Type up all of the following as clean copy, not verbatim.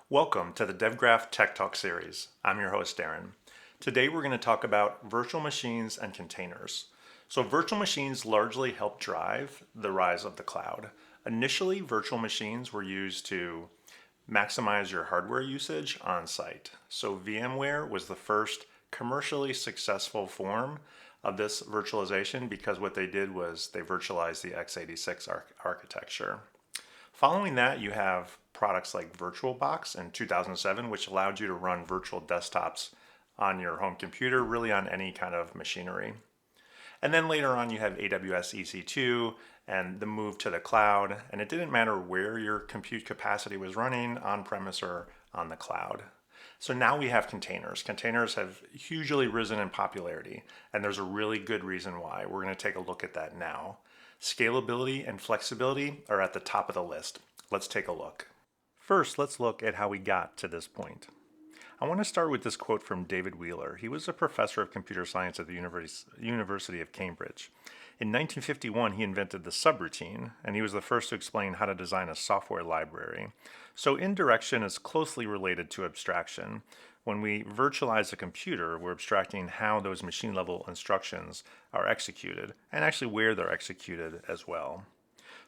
Welcome to the DevGraph Tech Talk series. I'm your host, Darren. Today we're going to talk about virtual machines and containers. So virtual machines largely help drive the rise of the cloud. Initially, virtual machines were used to maximize your hardware usage on site. So VMware was the first commercially successful form of this virtualization because what they did was they virtualized the x86 architecture. Following that, you have products like VirtualBox in 2007, which allowed you to run virtual desktops on your home computer, really on any kind of machinery. And then later on, you have AWS EC2 and the move to the cloud. And it didn't matter where your compute capacity was running, on-premise or on the cloud. So now we have containers. Containers have hugely risen in popularity, and there's a really good reason why. We're going to take a look at that now. Scalability and flexibility are at the top of the list. Let's take a look. First, let's look at how we got to this point. I want to start with this quote from David Wheeler. He was a professor of computer science at the University of Cambridge. In 1951, he invented the subroutine, and he was the first to explain how to design a software library. So indirection is closely related to abstraction. When we virtualize a computer, we're abstracting how those machine-level instructions are executed, and actually where they're executed as well.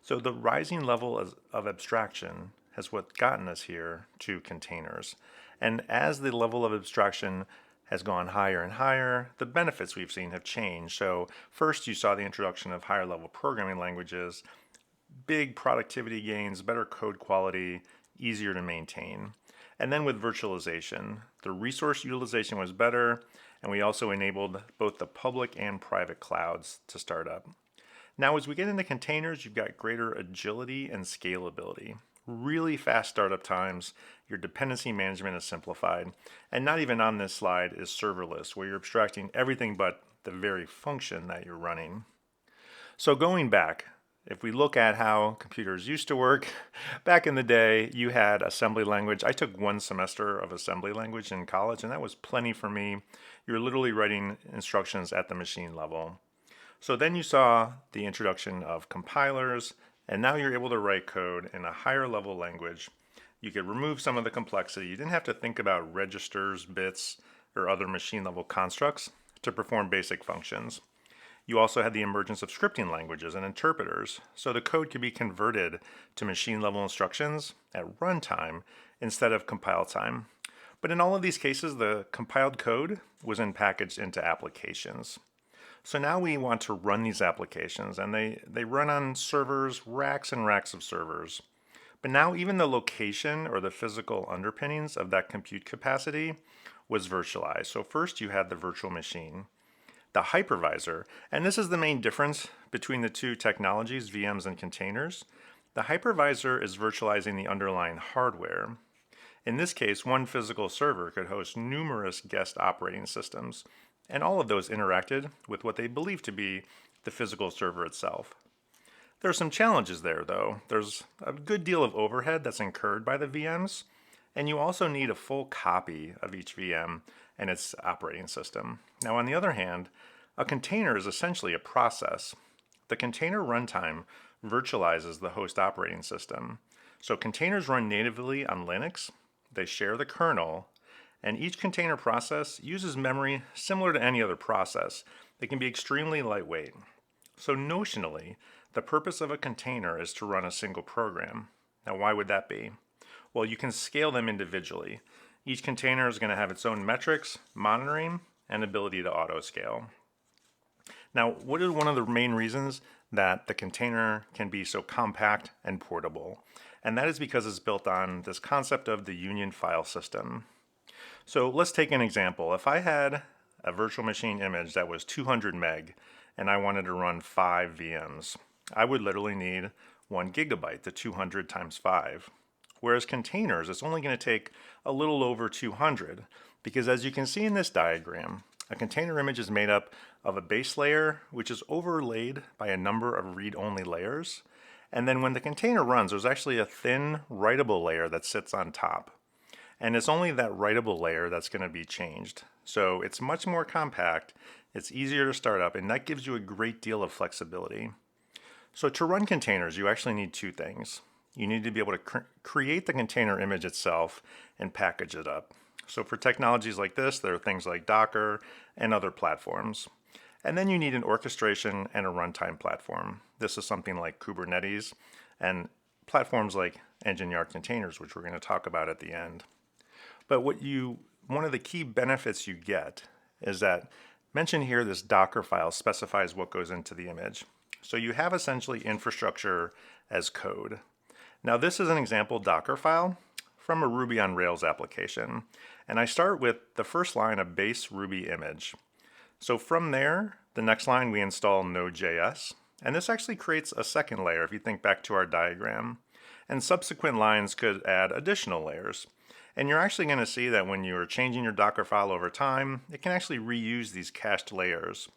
So the rising level of abstraction has what gotten us here to containers. And as the level of abstraction has gone higher and higher, the benefits we've seen have changed. So first you saw the introduction of higher level programming languages, big productivity gains, better code quality, easier to maintain. And then with virtualization, the resource utilization was better, and we also enabled both the public and private clouds to start up. Now as we get into containers, you've got greater agility and scalability. Really fast startup times, your dependency management is simplified, and not even on this slide is serverless, where you're abstracting everything but the very function that you're running. So going back, if we look at how computers used to work, back in the day, you had assembly language. I took one semester of assembly language in college, and that was plenty for me. You're literally writing instructions at the machine level. So then you saw the introduction of compilers, and now you're able to write code in a higher level language. You could remove some of the complexity. You didn't have to think about registers, bits, or other machine level constructs to perform basic functions. You also had the emergence of scripting languages and interpreters, so the code could be converted to machine level instructions at runtime instead of compile time. But in all of these cases, the compiled code was then packaged into applications. So now we want to run these applications, and they run on servers, racks and racks of servers. But now even the location or the physical underpinnings of that compute capacity was virtualized. So first you had the virtual machine, the hypervisor, and this is the main difference between the two technologies, VMs and containers. The hypervisor is virtualizing the underlying hardware. In this case, one physical server could host numerous guest operating systems, and all of those interacted with what they believe to be the physical server itself. There are some challenges there, though. There's a good deal of overhead that's incurred by the VMs, and you also need a full copy of each VM and its operating system. Now, on the other hand, a container is essentially a process. The container runtime virtualizes the host operating system. So containers run natively on Linux, they share the kernel, and each container process uses memory similar to any other process. They can be extremely lightweight. So notionally, the purpose of a container is to run a single program. Now, why would that be? Well, you can scale them individually. Each container is going to have its own metrics, monitoring, and ability to auto-scale. Now, what is one of the main reasons that the container can be so compact and portable? And that is because it's built on this concept of the union file system. So let's take an example. If I had a virtual machine image that was 200 meg and I wanted to run 5 VMs, I would literally need 1 gigabyte, the 200 times 5. Whereas containers, it's only going to take a little over 200, because as you can see in this diagram, a container image is made up of a base layer, which is overlaid by a number of read-only layers. And then when the container runs, there's actually a thin writable layer that sits on top. And it's only that writable layer that's going to be changed. So it's much more compact, it's easier to start up, and that gives you a great deal of flexibility. So to run containers, you actually need two things. you need to be able to create the container image itself and package it up. So for technologies like this, there are things like Docker and other platforms. And then you need an orchestration and a runtime platform. This is something like Kubernetes and platforms like EngineYard Kontainers, which we're going to talk about at the end. But one of the key benefits you get is that, mentioned here, this Docker file specifies what goes into the image. So you have essentially infrastructure as code. Now this is an example Docker file from a Ruby on Rails application. And I start with the first line of base Ruby image. So from there, the next line we install Node.js. And this actually creates a second layer if you think back to our diagram. And subsequent lines could add additional layers. And you're actually going to see that when you're changing your Docker file over time, it can actually reuse these cached layers.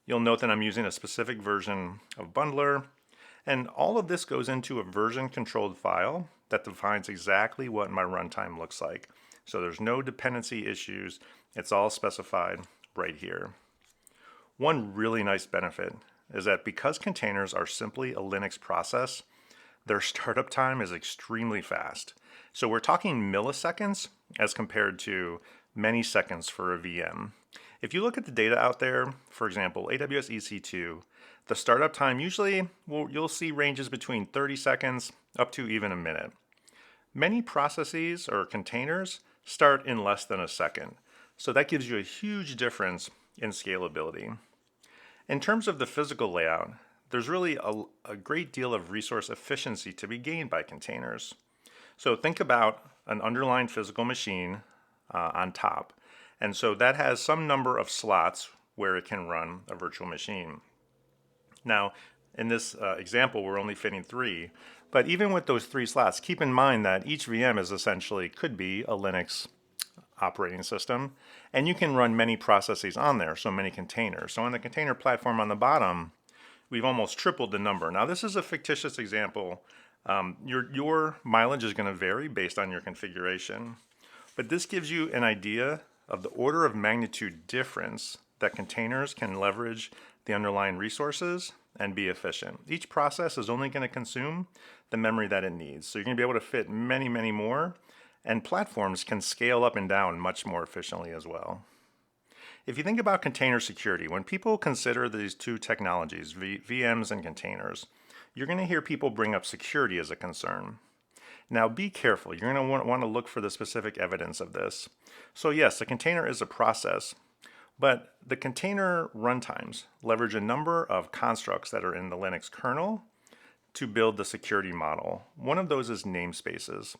You'll note that I'm using a specific version of Bundler, and all of this goes into a version-controlled file that defines exactly what my runtime looks like. So there's no dependency issues. It's all specified right here. One really nice benefit is that because containers are simply a Linux process, their startup time is extremely fast. So we're talking milliseconds as compared to many seconds for a VM. If you look at the data out there, for example, AWS EC2, the startup time usually, you'll see ranges between 30 seconds up to even a minute. Many processes or containers start in less than a second. So that gives you a huge difference in scalability. In terms of the physical layout, there's really a great deal of resource efficiency to be gained by containers. So think about an underlying physical machine on top. And so that has some number of slots where it can run a virtual machine. Now, in this example, we're only fitting 3. But even with those 3 slots, keep in mind that each VM is essentially could be a Linux operating system. And you can run many processes on there, so many containers. So on the container platform on the bottom, we've almost tripled the number. Now, this is a fictitious example. Your mileage is going to vary based on your configuration. But this gives you an idea of the order of magnitude difference that containers can leverage the underlying resources and be efficient. Each process is only going to consume the memory that it needs. So you're going to be able to fit many, many more, and platforms can scale up and down much more efficiently as well. If you think about container security, when people consider these two technologies, VMs and containers, you're going to hear people bring up security as a concern. Now be careful, you're going to want to look for the specific evidence of this. So yes, a container is a process, but the container runtimes leverage a number of constructs that are in the Linux kernel to build the security model. One of those is namespaces.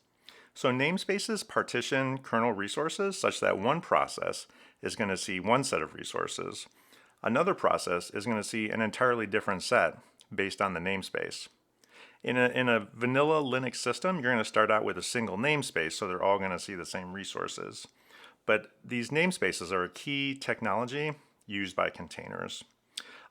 So namespaces partition kernel resources such that one process is going to see one set of resources. Another process is going to see an entirely different set based on the namespace. In a vanilla Linux system, you're going to start out with a single namespace, so they're all going to see the same resources. But these namespaces are a key technology used by containers.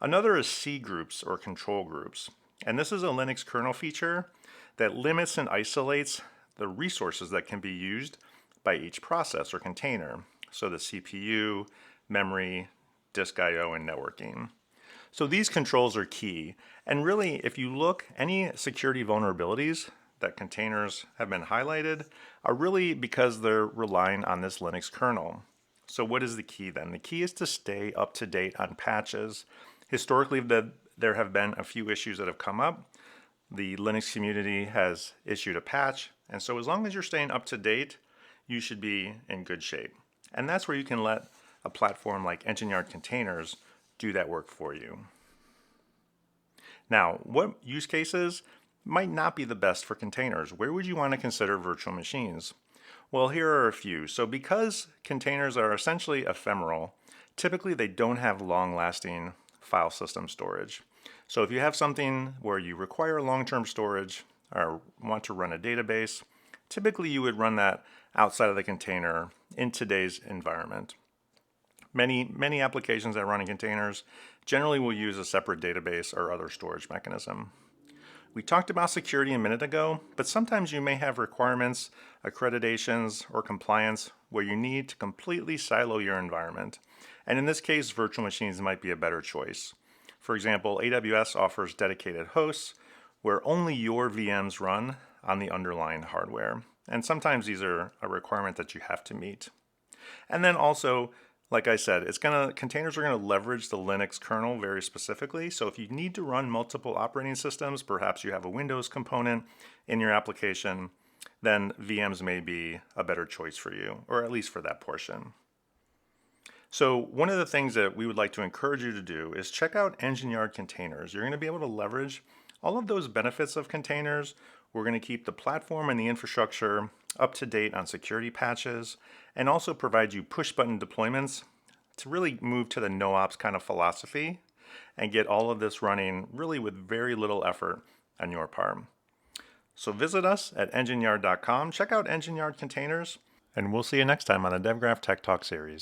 Another is C groups or control groups. And this is a Linux kernel feature that limits and isolates the resources that can be used by each process or container. So the CPU, memory, disk I/O, and networking. So these controls are key. And really, if you look, any security vulnerabilities that containers have been highlighted are really because they're relying on this Linux kernel. So what is the key then? The key is to stay up to date on patches. Historically, there have been a few issues that have come up. The Linux community has issued a patch. And so as long as you're staying up to date, you should be in good shape. And that's where you can let a platform like EngineYard Kontainers do that work for you. Now, what use cases might not be the best for containers? Where would you want to consider virtual machines? Well, here are a few. So because containers are essentially ephemeral, typically they don't have long-lasting file system storage. So if you have something where you require long-term storage or want to run a database, typically you would run that outside of the container in today's environment. Many applications that run in containers generally will use a separate database or other storage mechanism. We talked about security a minute ago, but sometimes you may have requirements, accreditations, or compliance where you need to completely silo your environment. And in this case, virtual machines might be a better choice. For example, AWS offers dedicated hosts where only your VMs run on the underlying hardware. And sometimes these are a requirement that you have to meet. And then also, like I said, containers are gonna leverage the Linux kernel very specifically. So if you need to run multiple operating systems, perhaps you have a Windows component in your application, then VMs may be a better choice for you, or at least for that portion. So one of the things that we would like to encourage you to do is check out EngineYard Kontainers. You're going to be able to leverage all of those benefits of containers. We're going to keep the platform and the infrastructure up to date on security patches, and also provide you push button deployments to really move to the no ops kind of philosophy and get all of this running really with very little effort on your part. So visit us at engineYard.com, check out EngineYard Kontainers, and we'll see you next time on the DevGraph Tech Talk series.